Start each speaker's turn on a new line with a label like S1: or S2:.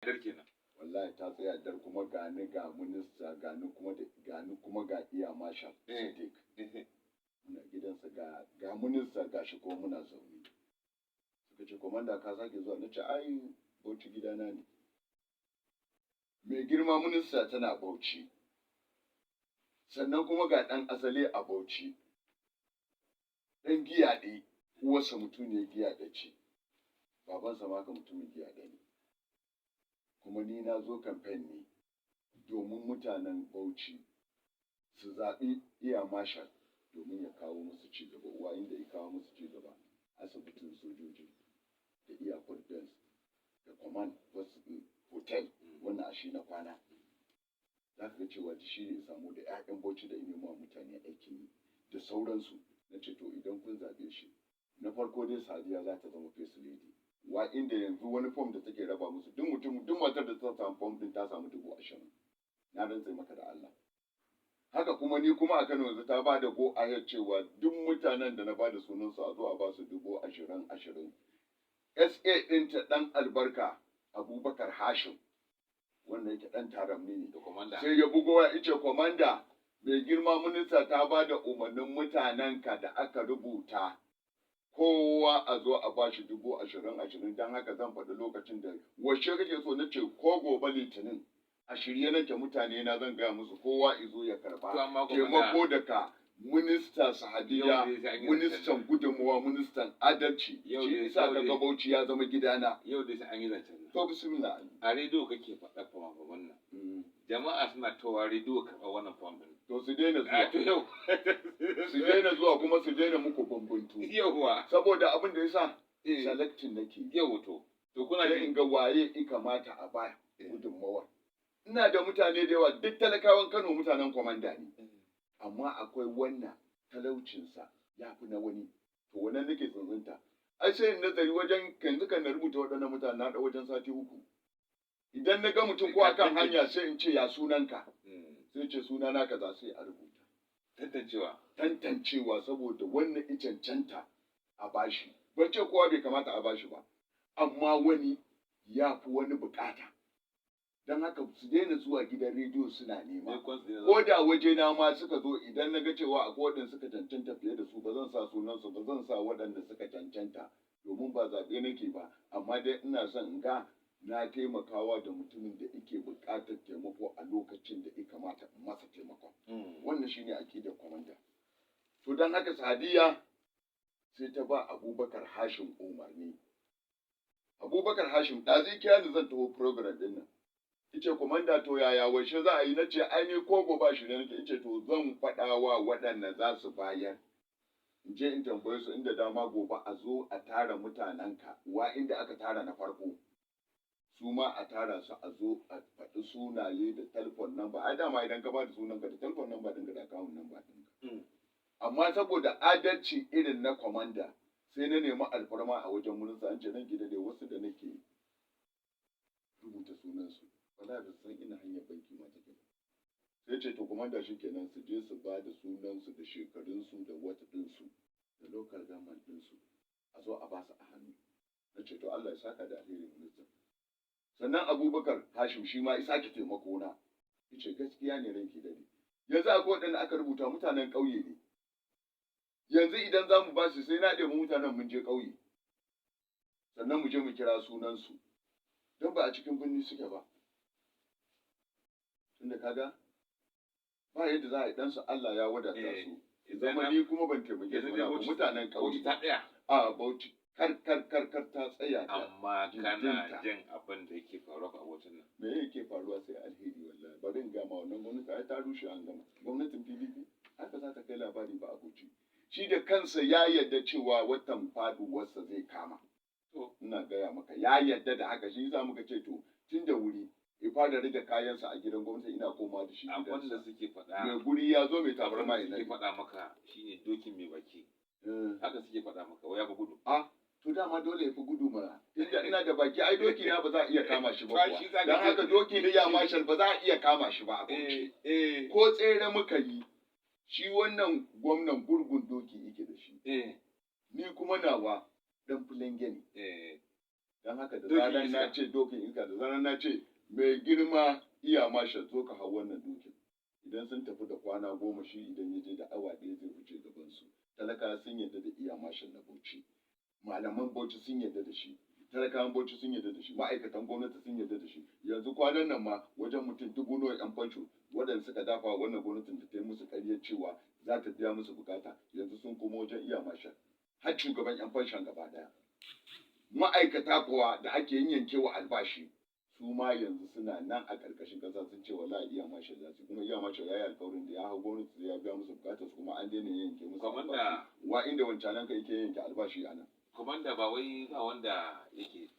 S1: dar kenan.
S2: Wallahi ta tsaya dar kuma gani ga minista gani kuma ga iya marshal Sadiq. Muna gidansa ga minista gashi ko muna zaune. Suka ce komanda ka sake zuwa nace ai bauchi gidana ne. Mai girma minista tana Bauchi. Sannan kuma ga ɗan asali a Bauchi. Ɗan giya ɗaya, uwarsa mutuniyar giya ɗaya ce. Babansa ma ka mutumin giya ɗaya ne. Kuma ni na zo kamfen ne domin mutanen Bauchi su zaɓi iya marshal domin ya kawo musu ci gaba. Uwa inda ya kawo musu ci gaba asibitin sojoji da iya kudus da command hotel wannan a shi na kwana. Za ka ga cewa shi ne samu da 'ya'yan Bauchi da ina ma mutane aikin yi da sauransu. Na ce to idan kun zaɓe shi na farko dai Sadiya za ta zama face lady. Wa inda yanzu wani fom da take raba musu duk matar da ta samu fom din ta samu 20,000. Na rantse maka da Allah. Haka kuma ni kuma a Kano yanzu ta ba da go ahead cewa duk mutanen da na ba da sunansu a zo a ba su 20,000. SA ɗinta ɗan albarka Abubakar Hashim wanda yake ɗan taramni ne
S1: da komanda.
S2: Sai ya bugo ya ice komanda mai girma minista ta ba da umarnin mutanenka da aka rubuta kowa a zo a ba shi 20,000 don haka zan faɗi lokacin da washe kake so na ce ko gobe litinin a shirye nake mutane na zan gaya musu kowa izo ya karba taimako daga minista Sahadiya ministan gudunmuwa ministan adalci shi isa ka ga Bauchi ya zama gidana
S1: yau dai sai an yi zancen
S2: to bismillah
S1: a rediyo kake faɗa fa wannan jama'a suna towa rediyo karɓa wannan fam din
S2: to su daina zuwa
S1: to yau
S2: su daina zuwa kuma su daina muku bambuntu
S1: yauwa
S2: saboda abin da yasa selecting nake
S1: yau to kuna
S2: jin ga waye i kamata a ba gudunmuwa ina da mutane da yawa duk talakawan Kano mutanen komanda ne amma akwai wannan talaucinsa ya fi na wani to wannan nake tsuntsunta ai sai in nazari wajen yanzu kan na rubuta waɗannan mutane na da wajen sati 3 idan na ga mutum ko akan hanya sai in ce ya sunanka sai ce sunana kaza sai a rubuta tantancewa saboda wannan i cancanta a bashi ban ce kowa bai kamata a bashi ba amma wani ya fi wani bukata don haka su daina zuwa gidan rediyo suna nema ko da waje na ma suka zo idan na ga cewa akwai waɗanda suka cancanta fiye da su ba zan sa sunansu ba zan sa waɗanda suka cancanta domin ba zaɓe nake ba amma dai ina son in ga na taimakawa da mutumin da yake buƙatar taimako a lokacin da ya kamata in masa taimakon wannan shine akidar komanda to don haka Sadiya sai ta ba Abubakar Hashim umarni Abubakar Hashim da zai kira ni zan taho program din nan yace komanda to yaya washe za a yi nace ai ni ko gobe shi ne nake yace to zan faɗa wa waɗanda za su bayar in je in tambaye su inda dama gobe a zo a tara mutanenka wa inda aka tara na farko su ma a tara su a zo a faɗi sunaye da telephone number ai dama idan ka ba da sunanka da telephone number ɗinka da account number ɗinka amma saboda adalci irin na komanda sai na nemi alfarma a wajen minista an ce nan gida dai wasu da nake rubuta sunansu wala da san ina hanyar banki ma take sai ce to komanda shikenan su je su ba da sunansu da shekarunsu da wata ɗinsu da local government ɗinsu a zo a ba su a hannu na ce to Allah ya saka da alheri minista sannan Abubakar Hashim shi ma isa ki taimako na yace gaskiya ne ranki dare yanzu akwai waɗanda aka rubuta mutanen ƙauye ne yanzu idan za mu ba su sai na ɗebi mutanen mun je ƙauye sannan mu je mu kira sunansu don ba a cikin birni suke ba tunda kaga ba yadda za a yi ɗansu Allah ya wadata su zama ni kuma ban taimake su ba mutanen ƙauye
S1: ta ɗaya
S2: a Bauchi kar ta tsaya
S1: amma kana jin abin da yake faruwa a watan nan
S2: me yake faruwa sai alheri wallahi bari in gama wannan gwamnati ai ta rushe an gama gwamnatin PDP haka za ta kai labari ba a Bauchi shi da kansa ya yarda cewa watan faduwarsa zai kama to ina gaya maka ya yarda da haka shi yasa muka ce to tun da wuri ya fara rage kayansa a gidan gwamnati ina koma da shi gidansa
S1: abin da suke faɗa
S2: mai guri ya zo mai tabarma ina
S1: suke faɗa maka shine dokin mai baki haka suke faɗa maka wai ya fi gudu
S2: to dama dole ya fi gudu mana tunda ina da baki ai doki na ba za a iya kama shi ba kuwa dan haka doki ne ya marshal ba za a iya kama shi ba a Bauchi ko tsere muka yi shi wannan gwamnan gurgun doki yake da shi ni kuma nawa dan fulenge ne don haka da zaran na ce dokin iska da zaran na ce mai girma iya mashal zo ka hau wannan dokin idan sun tafi da kwana 10 shi idan ya je da awa 1 zai wuce gaban su talaka sun yarda da iya mashal na bauchi malaman bauchi sun yarda da shi talakawan bauchi sun yarda da shi ma'aikatan gwamnati sun yarda da shi yanzu kwanan nan ma wajen mutum 1000 yan fansho waɗanda suka dafa wannan gwamnatin da ta yi musu ƙaryar cewa za ta biya musu bukata yanzu sun koma wajen iya mashal har shugaban yan fanshon gaba daya ma'aikata kuwa da ake yankewa albashi su ma yanzu suna nan a ƙarƙashin ƙasa sun ce wallahi iya mashal za su kuma iya mashal ya yi alƙawarin da ya hau gwamnati ya biya musu bukatar su kuma an daina yanke musu albashi wa inda wancanan ka yake yanke albashi a nan
S1: Kwamanda ba wai ba wanda yake